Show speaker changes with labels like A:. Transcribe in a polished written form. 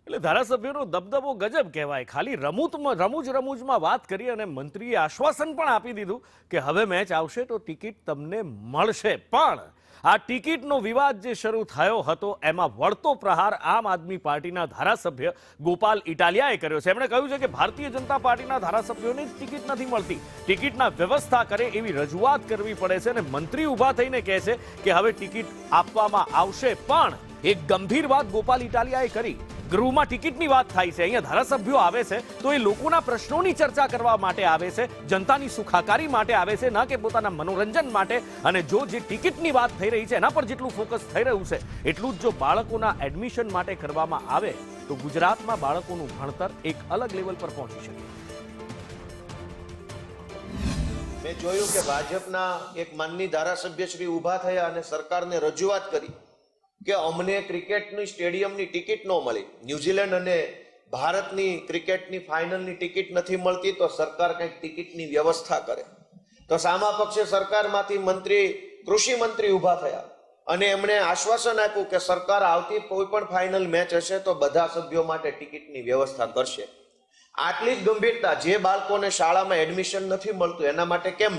A: એટલે ધારાસભ્યનો દબદબો ગજબ કહેવાય. ખાલી રમૂજમાં વાત કરી અને મંત્રીએ આશ્વાસન પણ આપી દીધું કે હવે મેચ આવશે તો ટિકિટ તમને મળશે. પણ આ ટિકિટનો વિવાદ જે શરૂ થયો હતો એમાં વળતો પ્રહાર આમ આદમી પાર્ટીના ધારાસભ્ય ગોપાલ ઇટાલિયાએ કર્યો છે. એમણે કહ્યું છે કે ભારતીય જનતા પાર્ટીના ધારાસભ્યોને જ ટિકિટ નથી મળતી, ટિકિટના વ્યવસ્થા કરે એવી રજૂઆત કરવી પડે છે. અને મંત્રી ઊભા થઈને કહે છે કે હવે ટિકિટ આપવામાં આવશે. પણ એક ગંભીર વાત ગોપાલ ઇટાલિયાએ કરી. ગૃહમાં ટિકિટની વાત થાય છે, અહીંયા ધારાસભ્યો આવે છે તો એ લોકોના પ્રશ્નોની ચર્ચા કરવા માટે આવે છે, જનતાની સુખાકારી માટે આવે છે, ન કે પોતાના મનોરંજન માટે. અને જો જે ટિકિટની વાત થઈ રહી છે એના પર જેટલું ફોકસ થઈ રહ્યું છે એટલું જ જો બાળકોના એડમિશન માટે કરવામાં આવે તો ગુજરાતમાં બાળકોનું ભણતર એક અલગ લેવલ પર પહોંચી શકે.
B: મેં જોયું કે ભાજપના એક માનની ધારાસભ્ય શ્રી ઊભા થયા અને સરકારને રજૂઆત કરી કે અમને ક્રિકેટની સ્ટેડિયમની ટિકિટ ન મળી, ન્યુઝીલેન્ડ અને ભારતની ક્રિકેટની ફાઇનલની ટિકિટ નથી મળતી, તો સરકાર કંઈક ટિકિટની વ્યવસ્થા કરે. તો સામા પક્ષે સરકારમાંથી મંત્રી, કૃષિ મંત્રી ઊભા થયા અને એમણે આશ્વાસન આપ્યું કે સરકાર આવતી કોઈ પણ ફાઇનલ મેચ હશે તો બધા સભ્યો માટે ટિકિટની વ્યવસ્થા કરશે. આટલી જ ગંભીરતા, જે બાળકોને શાળામાં એડમિશન નથી મળતું એના માટે કેમ